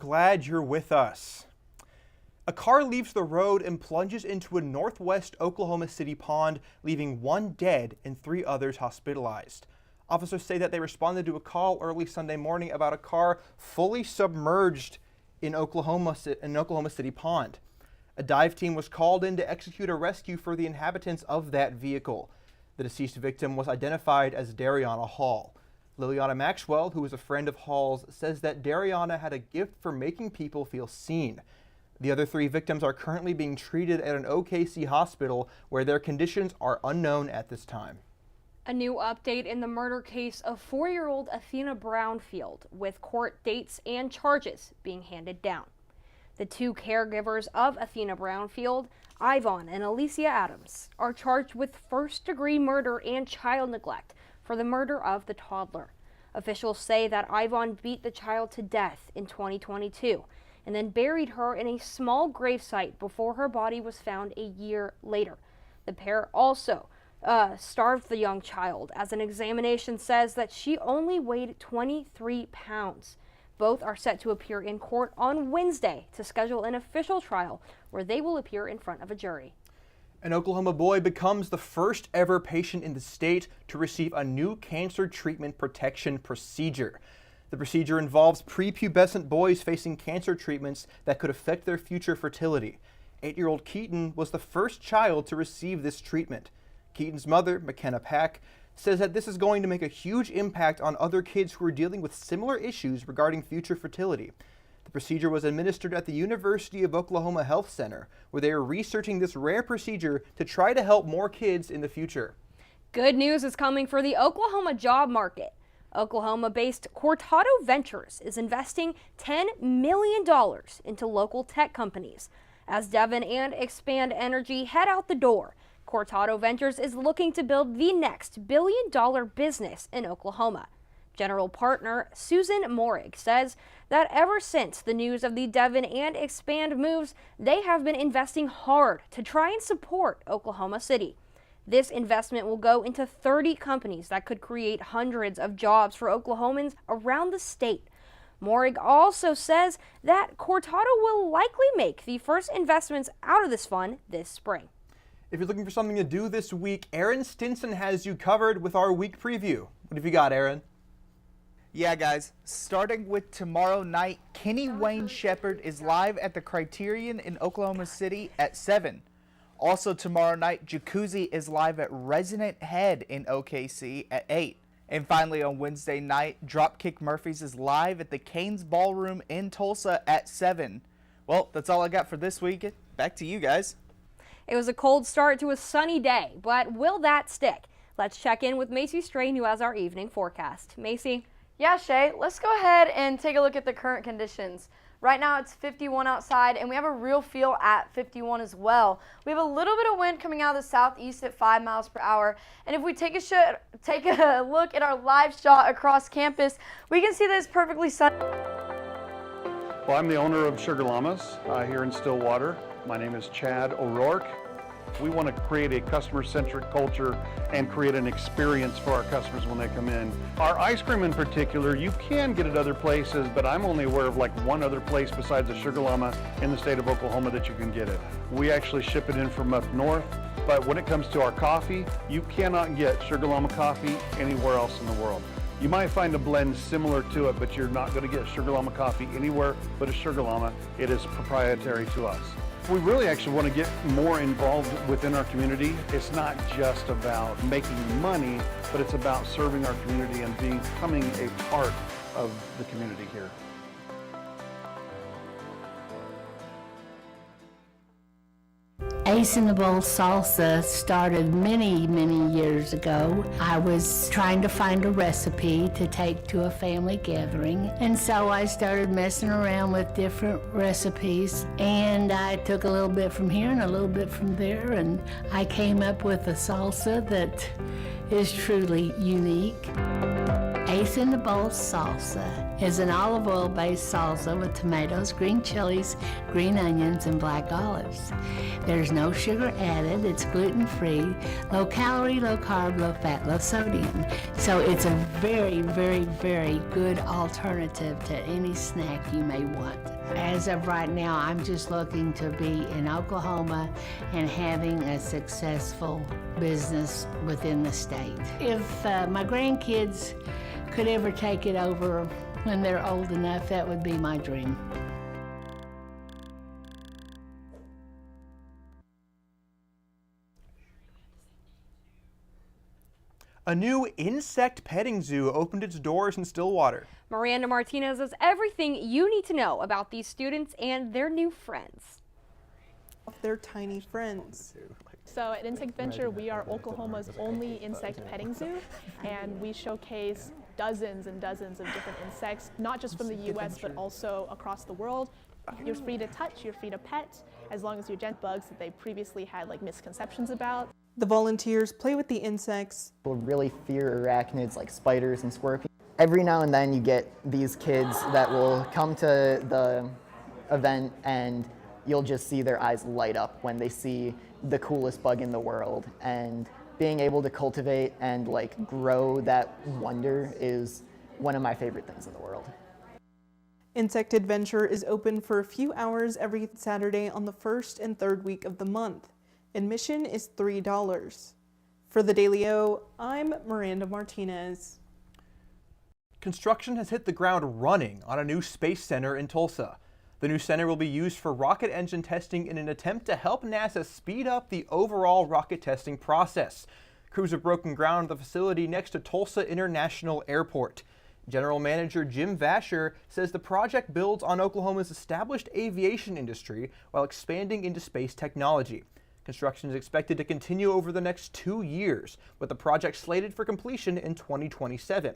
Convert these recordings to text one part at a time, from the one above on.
glad you're with us. A car leaves the road and plunges into a northwest Oklahoma City pond, leaving one dead and 3 others hospitalized. Officers say that they responded to a call early Sunday morning about a car fully submerged in Oklahoma City pond. A dive team was called in to execute a rescue for the inhabitants of that vehicle. The deceased victim was identified as Dariana Hall. Liliana Maxwell, who is a friend of Hall's, says that Dariana had a gift for making people feel seen. The other 3 victims are currently being treated at an OKC hospital where their conditions are unknown at this time. A new update in the murder case of 4-year-old Athena Brownfield, with court dates and charges being handed down. The 2 caregivers of Athena Brownfield, Ivan and Alicia Adams, are charged with first-degree murder and child neglect for the murder of the toddler. Officials say that Ivan beat the child to death in 2022 and then buried her in a small gravesite before her body was found a year later. The pair also starved the young child, as an examination says that she only weighed 23 pounds. Both are set to appear in court on Wednesday to schedule an official trial where they will appear in front of a jury. An Oklahoma boy becomes the first ever patient in the state to receive a new cancer treatment protection procedure. The procedure involves prepubescent boys facing cancer treatments that could affect their future fertility. 8-year-old Keaton was the first child to receive this treatment. Keaton's mother, McKenna Pack, says that this is going to make a huge impact on other kids who are dealing with similar issues regarding future fertility. The procedure was administered at the University of Oklahoma Health Center, where they are researching this rare procedure to try to help more kids in the future. Good news is coming for the Oklahoma job market. Oklahoma-based Cortado Ventures is investing $10 million into local tech companies. As Devon and Expand Energy head out the door, Cortado Ventures is looking to build the next billion-dollar business in Oklahoma. General partner Susan Morig says that ever since the news of the Devon and Expand moves, they have been investing hard to try and support Oklahoma City. This investment will go into 30 companies that could create hundreds of jobs for Oklahomans around the state. Morig also says that Cortado will likely make the first investments out of this fund this spring. If you're looking for something to do this week, Aaron Stinson has you covered with our week preview. What have you got, Aaron? Yeah, guys, starting with tomorrow night, Kenny Wayne Shepherd is live at the Criterion in Oklahoma City at 7. Also tomorrow night, Jacuzzi is live at Resonant Head in OKC at 8. And finally on Wednesday night, Dropkick Murphys is live at the Canes Ballroom in Tulsa at 7. Well, that's all I got for this week. Back to you guys. It was a cold start to a sunny day, but will that stick? Let's check in with Macy Strain, who has our evening forecast. Macy? Yeah, Shay, let's go ahead and take a look at the current conditions. Right now it's 51 outside, and we have a real feel at 51 as well. We have a little bit of wind coming out of the southeast at 5 miles per hour. And if we take a look at our live shot across campus, we can see that it's perfectly sunny. Well, I'm the owner of Sugar Llamas here in Stillwater. My name is Chad O'Rourke. We want to create a customer-centric culture and create an experience for our customers when they come in. Our ice cream in particular, you can get it other places, but I'm only aware of like one other place besides the Sugar Llama in the state of Oklahoma that you can get it. We actually ship it in from up north, but when it comes to our coffee, you cannot get Sugar Llama coffee anywhere else in the world. You might find a blend similar to it, but you're not going to get Sugar Llama coffee anywhere but a Sugar Llama. It is proprietary to us. We really actually want to get more involved within our community. It's not just about making money, but it's about serving our community and becoming a part of the community here. Ace in the Bowl salsa started many, many years ago. I was trying to find a recipe to take to a family gathering, and so I started messing around with different recipes, and I took a little bit from here and a little bit from there, and I came up with a salsa that is truly unique. Ace in the Bowl salsa is an olive oil based salsa with tomatoes, green chilies, green onions, and black olives. There's no sugar added, it's gluten free, low calorie, low carb, low fat, low sodium. So it's a very, very, very good alternative to any snack you may want. As of right now, I'm just looking to be in Oklahoma and having a successful business within the state. If my grandkids could ever take it over when they're old enough, that would be my dream. A new insect petting zoo opened its doors in Stillwater. Miranda Martinez has everything you need to know about these students and their new friends. Their tiny friends. So at Insect Venture, we are Oklahoma's only insect petting zoo, and we showcase dozens and dozens of different insects, not just from the U.S., but also across the world. You're free to touch, you're free to pet, as long as you gent bugs that they previously had misconceptions about. The volunteers play with the insects. People really fear arachnids like spiders and scorpions. Every now and then you get these kids that will come to the event and you'll just see their eyes light up when they see the coolest bug in the world. And being able to cultivate and grow that wonder is one of my favorite things in the world. Insect Adventure is open for a few hours every Saturday on the first and third week of the month. Admission is $3. For the Daily O, I'm Miranda Martinez. Construction has hit the ground running on a new space center in Tulsa. The new center will be used for rocket engine testing in an attempt to help NASA speed up the overall rocket testing process. Crews have broken ground on the facility next to Tulsa International Airport. General Manager Jim Vasher says the project builds on Oklahoma's established aviation industry while expanding into space technology. Construction is expected to continue over the next 2 years, with the project slated for completion in 2027.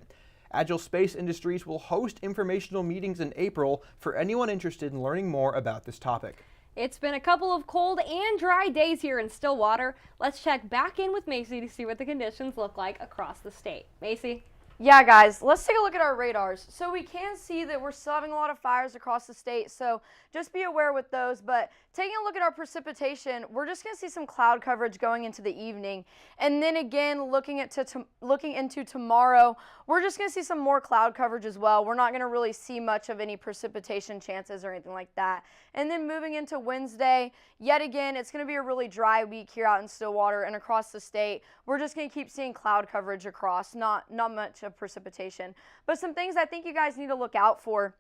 Agile Space Industries will host informational meetings in April for anyone interested in learning more about this topic. It's been a couple of cold and dry days here in Stillwater. Let's check back in with Macy to see what the conditions look like across the state. Macy? Yeah, guys, let's take a look at our radars. So we can see that we're still having a lot of fires across the state, so just be aware with those. But taking a look at our precipitation, we're just going to see some cloud coverage going into the evening. And then again, looking into tomorrow, we're just going to see some more cloud coverage as well. We're not going to really see much of any precipitation chances or anything like that. And then moving into Wednesday, yet again, it's going to be a really dry week here out in Stillwater and across the state. We're just going to keep seeing cloud coverage across, not much of precipitation. But some things I think you guys need to look out for.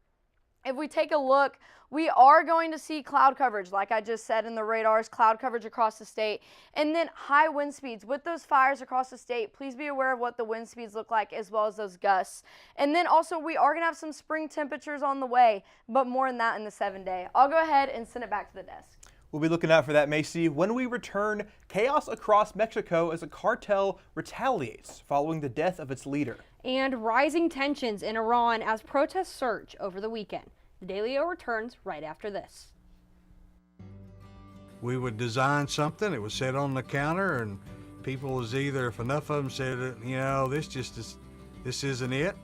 If we take a look, we are going to see cloud coverage, like I just said in the radars, cloud coverage across the state, and then high wind speeds. With those fires across the state, please be aware of what the wind speeds look like as well as those gusts. And then also we are going to have some spring temperatures on the way, but more on that in the 7-day. I'll go ahead and send it back to the desk. We'll be looking out for that, Macy. When we return, chaos across Mexico as a cartel retaliates following the death of its leader. And rising tensions in Iran as protests surge over the weekend. The Daily O returns right after this. We would design something, it was set on the counter, and people was either, if enough of them said, this isn't it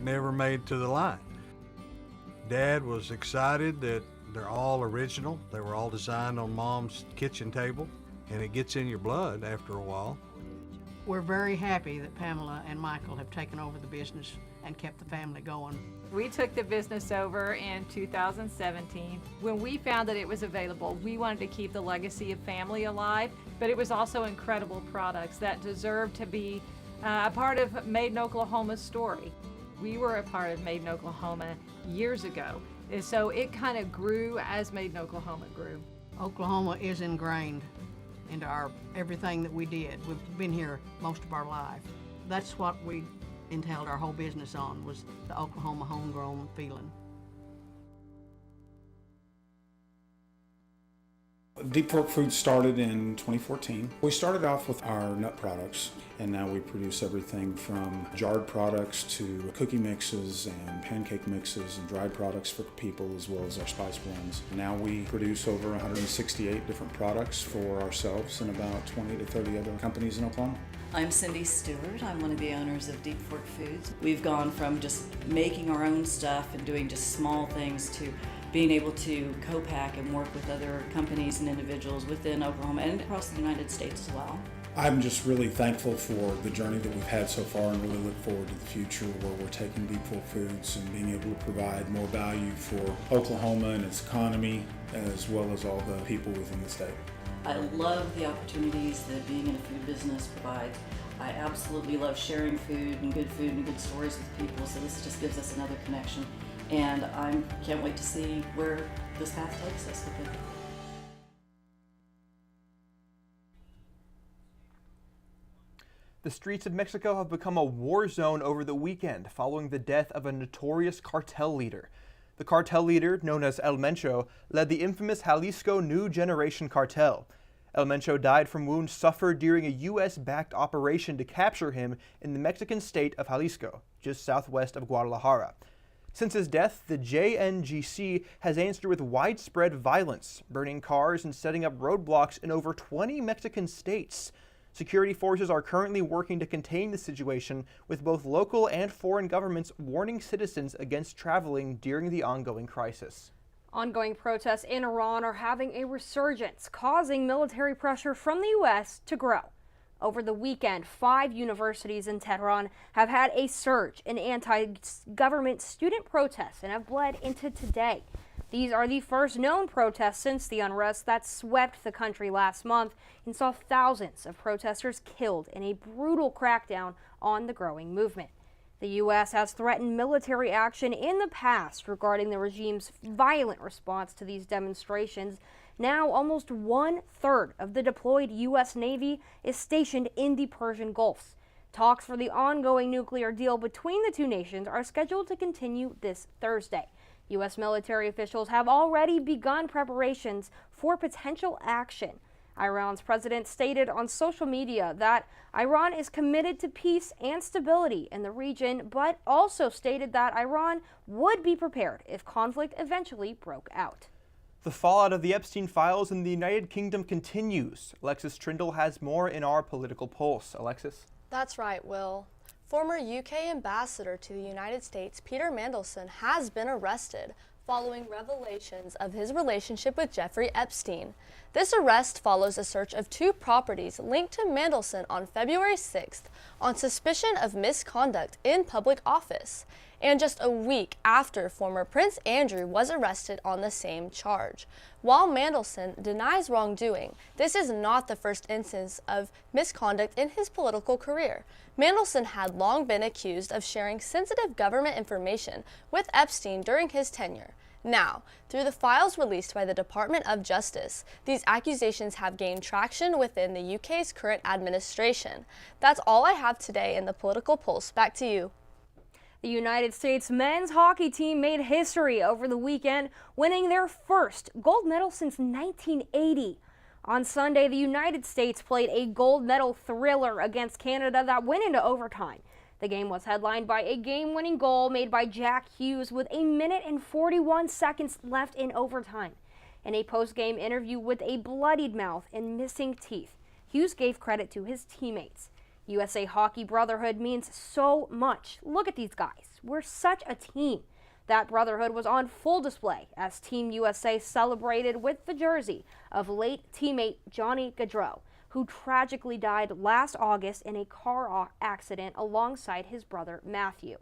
never made to the line. Dad was excited that they're all original. They were all designed on Mom's kitchen table, and it gets in your blood after a while. We're very happy that Pamela and Michael have taken over the business and kept the family going. We took the business over in 2017. When we found that it was available, we wanted to keep the legacy of family alive, but it was also incredible products that deserved to be a part of Made in Oklahoma's story. We were a part of Made in Oklahoma years ago, and so it kind of grew as Made in Oklahoma grew. Oklahoma is ingrained into everything that we did. We've been here most of our life. That's what we entailed our whole business on, was the Oklahoma homegrown feeling. Deep Fork Foods started in 2014. We started off with our nut products, and now we produce everything from jarred products to cookie mixes and pancake mixes and dried products for people, as well as our spice blends. Now we produce over 168 different products for ourselves and about 20 to 30 other companies in Oklahoma. I'm Cindy Stewart. I'm one of the owners of Deep Fork Foods. We've gone from just making our own stuff and doing just small things to being able to co-pack and work with other companies and individuals within Oklahoma and across the United States as well. I'm just really thankful for the journey that we've had so far and really look forward to the future where we're taking Deep Fork Foods and being able to provide more value for Oklahoma and its economy, as well as all the people within the state. I love the opportunities that being in a food business provides. I absolutely love sharing food and good stories with people, so this just gives us another connection. And I can't wait to see where this path takes us with it. The streets of Mexico have become a war zone over the weekend following the death of a notorious cartel leader. The cartel leader, known as El Mencho, led the infamous Jalisco New Generation Cartel. El Mencho died from wounds suffered during a U.S.-backed operation to capture him in the Mexican state of Jalisco, just southwest of Guadalajara. Since his death, the JNGC has answered with widespread violence, burning cars and setting up roadblocks in over 20 Mexican states. Security forces are currently working to contain the situation, with both local and foreign governments warning citizens against traveling during the ongoing crisis. Ongoing protests in Iran are having a resurgence, causing military pressure from the U.S. to grow. Over the weekend, 5 universities in Tehran have had a surge in anti-government student protests and have bled into today. These are the first known protests since the unrest that swept the country last month and saw thousands of protesters killed in a brutal crackdown on the growing movement. The U.S. has threatened military action in the past regarding the regime's violent response to these demonstrations. Now, almost 1/3 of the deployed U.S. Navy is stationed in the Persian Gulf. Talks for the ongoing nuclear deal between the two nations are scheduled to continue this Thursday. U.S. military officials have already begun preparations for potential action. Iran's president stated on social media that Iran is committed to peace and stability in the region, but also stated that Iran would be prepared if conflict eventually broke out. The fallout of the Epstein files in the United Kingdom continues. Alexis Trindle has more in our political pulse. Alexis? That's right, Will. Former UK ambassador to the United States, Peter Mandelson, has been arrested following revelations of his relationship with Jeffrey Epstein. This arrest follows a search of 2 properties linked to Mandelson on February 6th on suspicion of misconduct in public office, and just a week after former Prince Andrew was arrested on the same charge. While Mandelson denies wrongdoing, this is not the first instance of misconduct in his political career. Mandelson had long been accused of sharing sensitive government information with Epstein during his tenure. Now, through the files released by the Department of Justice, these accusations have gained traction within the UK's current administration. That's all I have today in the Political Pulse. Back to you. The United States men's hockey team made history over the weekend, winning their first gold medal since 1980. On Sunday, the United States played a gold medal thriller against Canada that went into overtime. The game was headlined by a game-winning goal made by Jack Hughes with 1 minute and 41 seconds left in overtime. In a post-game interview with a bloodied mouth and missing teeth, Hughes gave credit to his teammates. USA Hockey Brotherhood means so much. Look at these guys. We're such a team. That brotherhood was on full display as Team USA celebrated with the jersey of late teammate Johnny Gaudreau, who tragically died last August in a car accident alongside his brother Matthew.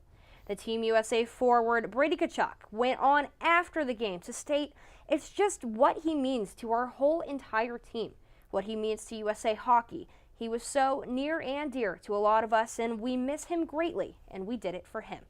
The Team USA forward Brady Tkachuk went on after the game to state, "It's just what he means to our whole entire team, what he means to USA Hockey. He was so near and dear to a lot of us, and we miss him greatly, and we did it for him."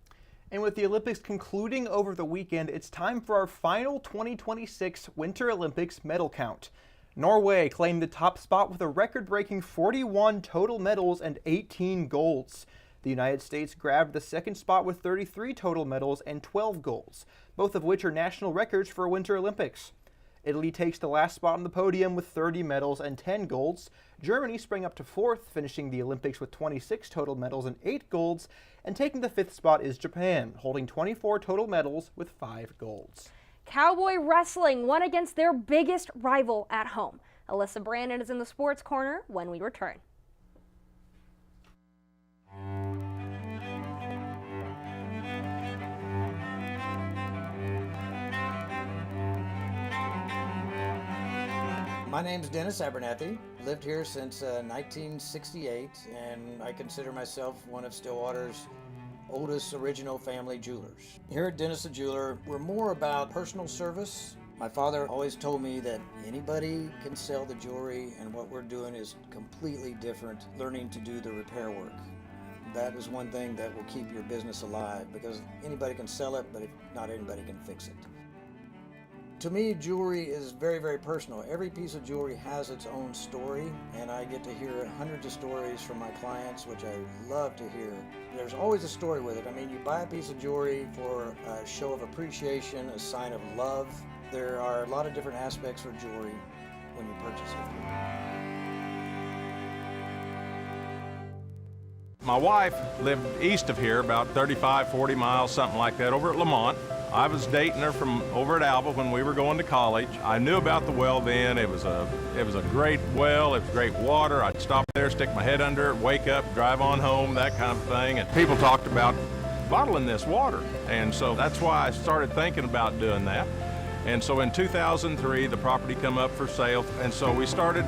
And with the Olympics concluding over the weekend, it's time for our final 2026 Winter Olympics medal count. Norway claimed the top spot with a record-breaking 41 total medals and 18 golds. The United States grabbed the second spot with 33 total medals and 12 golds, both of which are national records for Winter Olympics. Italy takes the last spot on the podium with 30 medals and 10 golds. Germany sprang up to 4th, finishing the Olympics with 26 total medals and 8 golds. And taking the 5th spot is Japan, holding 24 total medals with 5 golds. Cowboy Wrestling won against their biggest rival at home. Alyssa Brandon is in the Sports Corner when we return. My name's Dennis Abernathy. Lived here since 1968, and I consider myself one of Stillwater's oldest original family jewelers. Here at Dennis the Jeweler, we're more about personal service. My father always told me that anybody can sell the jewelry, and what we're doing is completely different, learning to do the repair work. That is one thing that will keep your business alive, because anybody can sell it, but not anybody can fix it. To me, jewelry is very, very personal. Every piece of jewelry has its own story, and I get to hear hundreds of stories from my clients, which I love to hear. There's always a story with it. I mean, you buy a piece of jewelry for a show of appreciation, a sign of love. There are a lot of different aspects for jewelry when you purchase it. My wife lived east of here, about 35, 40 miles, something like that, over at Lamont. I was dating her from over at Alba when we were going to college. I knew about the well then. It was a great well. It was great water. I'd stop there, stick my head under it, wake up, drive on home, that kind of thing. And people talked about bottling this water. And so that's why I started thinking about doing that. And so in 2003, the property come up for sale. And so we started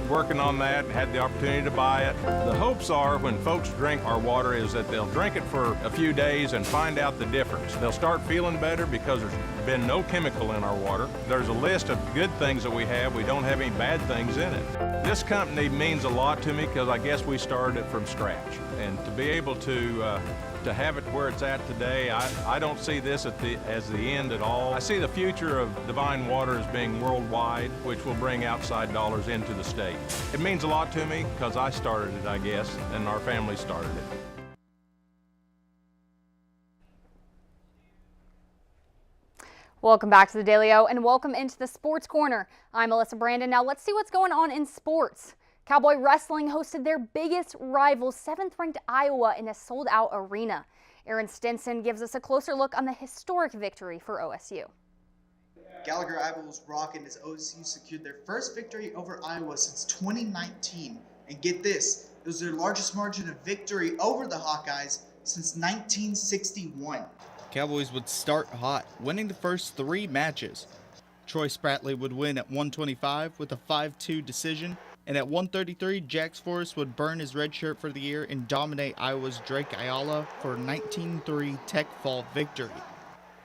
working on that, had the opportunity to buy it. The hopes are when folks drink our water is that they'll drink it for a few days and find out the difference. They'll start feeling better because there's been no chemical in our water. There's a list of good things that we have. We don't have any bad things in it. This company means a lot to me because I guess we started it from scratch. And to be able to have it where it's at today, I don't see this as the end at all. I see the future of Divine Water as being worldwide, which will bring outside dollars into the state. It means a lot to me because I started it, I guess, and our family started it. Welcome back to the Daily O and welcome into the Sports Corner. I'm Melissa Brandon. Now let's see what's going on in sports. Cowboy Wrestling hosted their biggest rival, 7th-ranked Iowa, in a sold-out arena. Aaron Stinson gives us a closer look on the historic victory for OSU. Gallagher Iba was rocking as OSU secured their first victory over Iowa since 2019. And get this, it was their largest margin of victory over the Hawkeyes since 1961. Cowboys would start hot, winning the first 3 matches. Troy Spratley would win at 125 with a 5-2 decision. And at 133, Jax Forrest would burn his red shirt for the year and dominate Iowa's Drake Ayala for a 19-3 Tech Fall victory.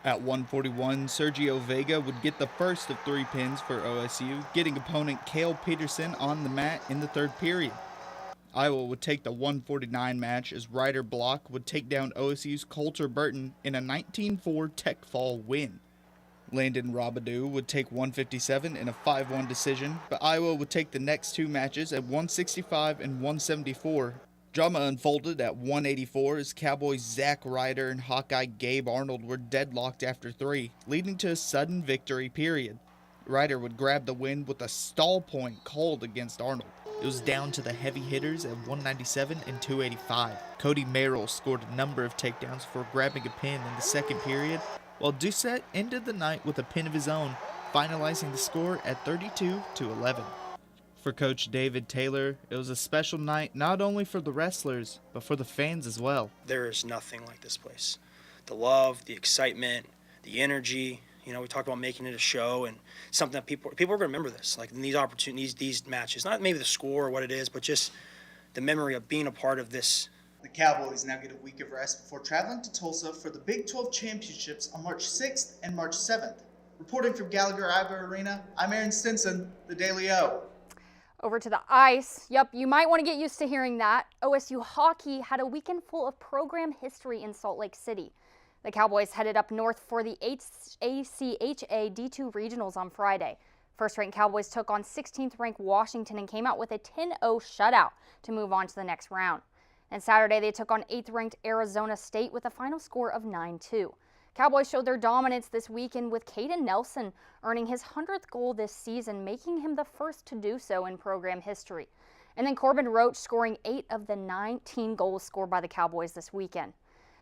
At 141, Sergio Vega would get the first of 3 pins for OSU, getting opponent Cale Peterson on the mat in the 3rd period. Iowa would take the 149 match as Ryder Block would take down OSU's Coulter Burton in a 19-4 Tech Fall win. Landon Robidoux would take 157 in a 5-1 decision, but Iowa would take the next 2 matches at 165 and 174. Drama unfolded at 184 as Cowboys Zach Ryder and Hawkeye Gabe Arnold were deadlocked after 3, leading to a sudden victory period. Ryder would grab the win with a stall point called against Arnold. It was down to the heavy hitters at 197 and 285. Cody Merrill scored a number of takedowns for grabbing a pin in the 2nd period, while Doucette ended the night with a pin of his own, finalizing the score at 32-11. For Coach David Taylor, it was a special night not only for the wrestlers, but for the fans as well. There is nothing like this place. The love, the excitement, the energy. You know, we talked about making it a show and something that people are going to remember this. Like in these opportunities, these matches, not maybe the score or what it is, but just the memory of being a part of this. The Cowboys now get a week of rest before traveling to Tulsa for the Big 12 Championships on March 6th and March 7th. Reporting from Gallagher Iba Arena, I'm Aaron Stinson, the Daily O. Over to the ice. Yep, you might want to get used to hearing that. OSU hockey had a weekend full of program history in Salt Lake City. The Cowboys headed up north for the ACHA D2 regionals on Friday. First-ranked Cowboys took on 16th-ranked Washington and came out with a 10-0 shutout to move on to the next round. And Saturday, they took on 8th-ranked Arizona State with a final score of 9-2. Cowboys showed their dominance this weekend with Caden Nelson earning his 100th goal this season, making him the first to do so in program history. And then Corbin Roach scoring 8 of the 19 goals scored by the Cowboys this weekend.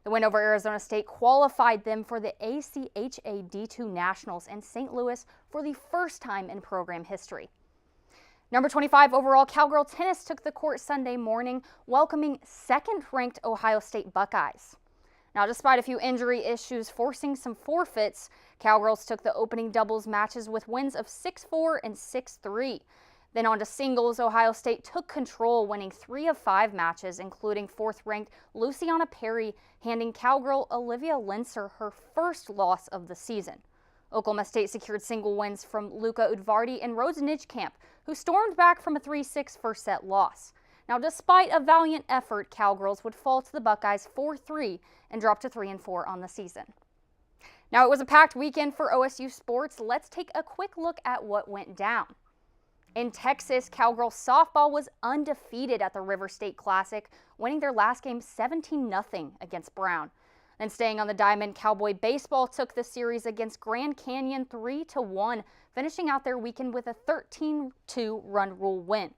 The win over Arizona State qualified them for the ACHA D2 Nationals in St. Louis for the first time in program history. Number 25 overall, Cowgirl Tennis took the court Sunday morning, welcoming 2nd-ranked Ohio State Buckeyes. Now, despite a few injury issues forcing some forfeits, Cowgirls took the opening doubles matches with wins of 6-4 and 6-3. Then on to singles, Ohio State took control, winning 3 of 5 matches, including 4th-ranked Luciana Perry, handing Cowgirl Olivia Linser her first loss of the season. Oklahoma State secured single wins from Luca Udvardy and Rose Nijkamp, who stormed back from a 3-6 first-set loss. Now, despite a valiant effort, Cowgirls would fall to the Buckeyes 4-3 and drop to 3-4 on the season. Now, it was a packed weekend for OSU sports. Let's take a quick look at what went down. In Texas, Cowgirls softball was undefeated at the River State Classic, winning their last game 17-0 against Brown. Then staying on the diamond, Cowboy baseball took the series against Grand Canyon 3-1, finishing out their weekend with a 13-2 run rule win.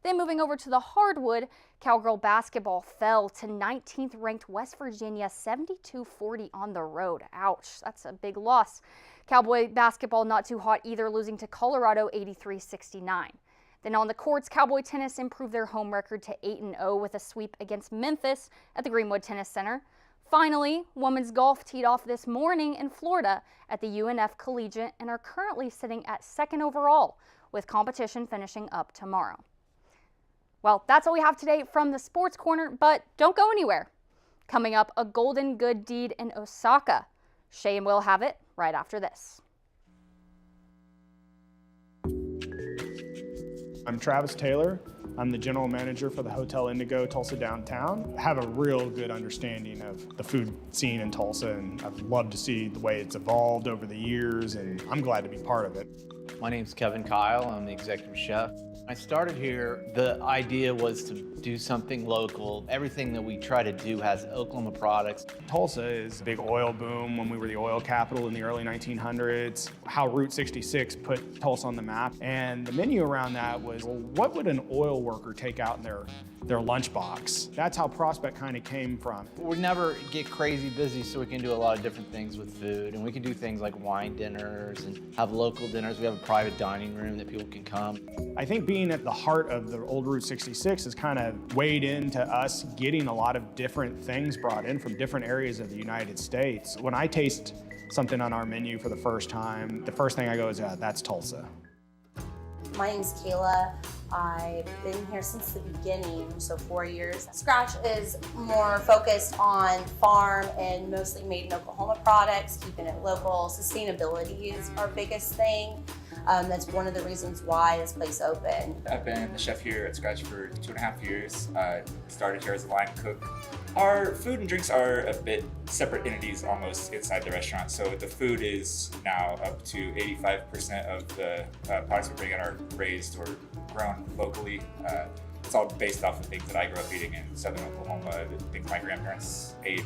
Then moving over to the hardwood, Cowgirl basketball fell to 19th ranked West Virginia 72-40 on the road. Ouch, that's a big loss. Cowboy basketball not too hot either, losing to Colorado 83-69. Then on the courts, Cowboy tennis improved their home record to 8-0 with a sweep against Memphis at the Greenwood Tennis Center. Finally, women's golf teed off this morning in Florida at the UNF Collegiate and are currently sitting at 2nd overall, with competition finishing up tomorrow. Well, that's all we have today from the Sports Corner, but don't go anywhere. Coming up, a golden good deed in Osaka. Shay and Will have it right after this. I'm Travis Taylor. I'm the general manager for the Hotel Indigo Tulsa Downtown. I have a real good understanding of the food scene in Tulsa, and I've loved to see the way it's evolved over the years, and I'm glad to be part of it. My name's Kevin Kyle. I'm the executive chef. I started here, the idea was to do something local. Everything that we try to do has Oklahoma products. Tulsa is a big oil boom when we were the oil capital in the early 1900s. How Route 66 put Tulsa on the map. And the menu around that was, well, what would an oil worker take out in their lunchbox? That's how Prospect kind of came from. We never get crazy busy, so we can do a lot of different things with food. And we can do things like wine dinners and have local dinners. We have a private dining room that people can come. I think being at the heart of the old Route 66 has kind of weighed into us getting a lot of different things brought in from different areas of the United States. When I taste something on our menu for the first time, the first thing I go is, that's Tulsa. My name's Kayla. I've been here since the beginning, so 4 years. Scratch is more focused on farm and mostly made in Oklahoma products, keeping it local. Sustainability is our biggest thing. That's one of the reasons why this place opened. I've been the chef here at Scratch for 2.5 years. Started here as a line cook. Our food and drinks are a bit separate entities almost inside the restaurant. So the food is now up to 85% of the products we bring in are raised or grown locally. It's all based off of things that I grew up eating in southern Oklahoma, the things my grandparents ate.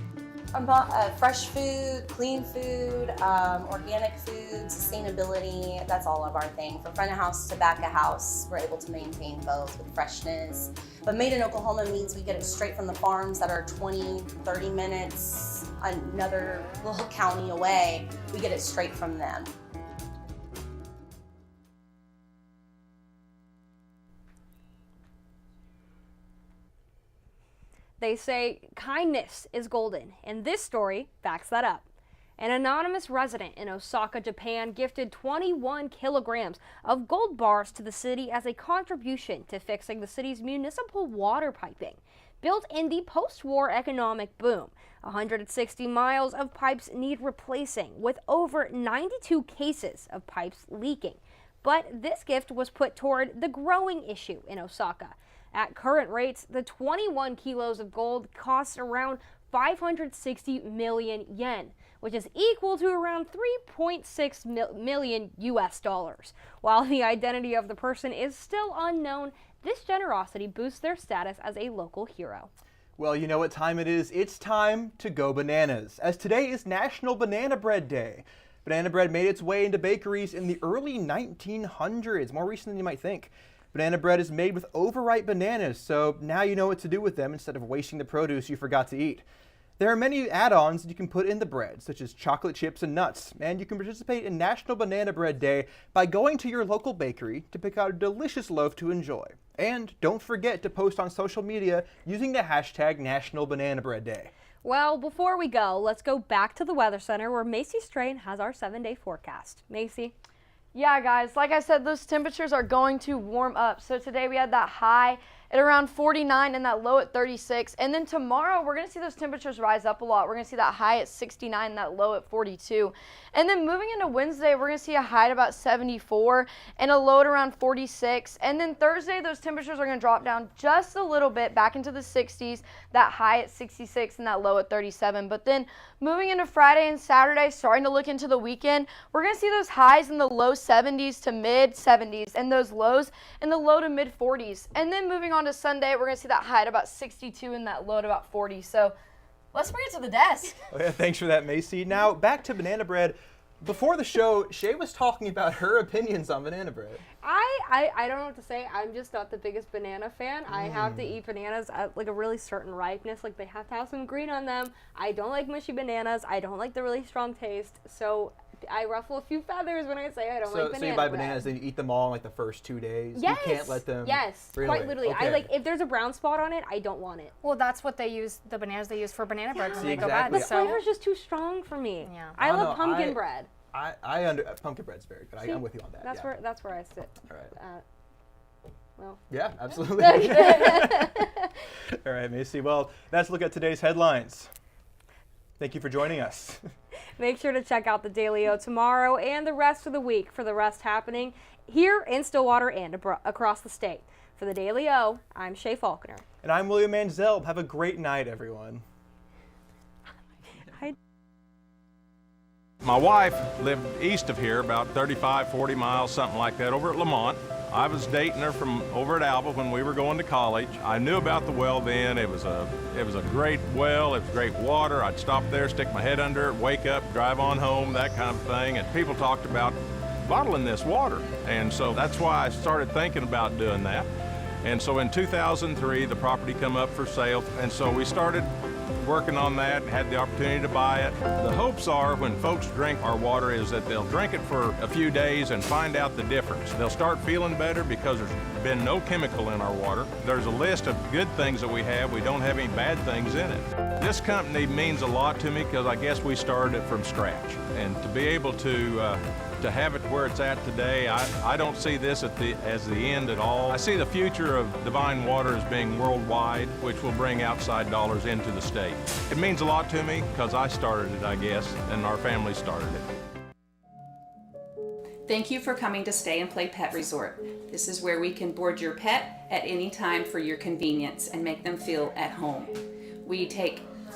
About fresh food, clean food, organic food, sustainability, that's all of our thing. From front of house to back of house, we're able to maintain both with freshness. But made in Oklahoma means we get it straight from the farms that are 20, 30 minutes, another little county away. We get it straight from them. They say kindness is golden, and this story backs that up. An anonymous resident in Osaka, Japan, gifted 21 kilograms of gold bars to the city as a contribution to fixing the city's municipal water piping. Built in the post-war economic boom, 160 miles of pipes need replacing, with over 92 cases of pipes leaking. But this gift was put toward the growing issue in Osaka. At current rates, the 21 kilos of gold costs around 560 million yen, which is equal to around 3.6 million US dollars. While the identity of the person is still unknown, this generosity boosts their status as a local hero. Well, you know what time it is. It's time to go bananas, as today is National Banana Bread Day. Banana bread made its way into bakeries in the early 1900s, more recent than you might think. Banana bread is made with overripe bananas, so now you know what to do with them instead of wasting the produce you forgot to eat. There are many add-ons that you can put in the bread, such as chocolate chips and nuts, and you can participate in National Banana Bread Day by going to your local bakery to pick out a delicious loaf to enjoy. And don't forget to post on social media using the hashtag National Banana Bread Day. Well, before we go, let's go back to the Weather Center where Macy Strain has our 7-day forecast. Macy? Yeah, guys, like I said, those temperatures are going to warm up. So today we had that high at around 49 and that low at 36. And then tomorrow we're going to see those temperatures rise up a lot. We're going to see that high at 69 and that low at 42. And then moving into Wednesday, we're going to see a high at about 74 and a low at around 46. And then Thursday, those temperatures are going to drop down just a little bit back into the 60s, that high at 66 and that low at 37. But then moving into Friday and Saturday, starting to look into the weekend, we're going to see those highs in the low 70s to mid 70s and those lows in the low to mid 40s. And then moving on to Sunday, we're going to see that high at about 62 and that low at about 40. So let's bring it to the desk. Oh, yeah, thanks for that, Macy. Now back to banana bread. Before the show, Shay was talking about her opinions on banana bread. I don't know what to say. I'm just not the biggest banana fan. I have to eat bananas at like a really certain ripeness. Like they have to have some green on them. I don't like mushy bananas. I don't like the really strong taste. So I ruffle a few feathers when I say I don't like banana bread. So you buy bananas, then you eat them all in like the first 2 days? Yes. You can't let them... Yes, really? quite literally. Okay. I like, if there's a brown spot on it, I don't want it. Well, that's what they use, the bananas they use for banana bread when See, they go bad. The So flavor's just too strong for me. Yeah. I love pumpkin bread. Pumpkin bread's very good. See, I'm with you on that. That's yeah. that's where I sit. All right. Well. Yeah, absolutely. All right, Macy. Well, that's a look at today's headlines. Thank you for joining us. Make sure to check out the Daily O tomorrow and the rest of the week for the rest happening here in Stillwater and across the state. For the Daily O, I'm Shay Faulkner. And I'm William Manzel. Have a great night, everyone. My wife lived east of here, about 35, 40 miles, something like that, over at Lamont. I was dating her from over at Alba when we were going to college. I knew about the well then. It was a great well. It was great water. I'd stop there, stick my head under it, wake up, drive on home, that kind of thing. And people talked about bottling this water. And so that's why I started thinking about doing that. And so in 2003, the property come up for sale. And so we started working on that, had the opportunity to buy it. The hopes are when folks drink our water is that they'll drink it for a few days and find out the difference. They'll start feeling better because there's been no chemical in our water. There's a list of good things that we have. We don't have any bad things in it. This company means a lot to me because I guess we started it from scratch. And to be able to have it where it's at today, I don't see this as the end at all. I see the future of Divine Water as being worldwide, which will bring outside dollars into the state. It means a lot to me because I started it, I guess, and our family started it. Thank you for coming to Stay and Play Pet Resort. This is where we can board your pet at any time for your convenience and make them feel at home. We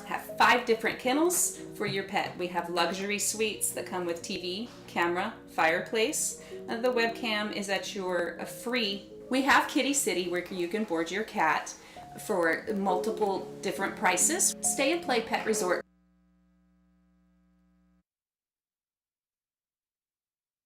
have 5 different kennels for your pet. We have luxury suites that come with TV, camera, fireplace. The webcam is at your free. We have Kitty City where you can board your cat for multiple different prices. Stay and Play Pet Resort.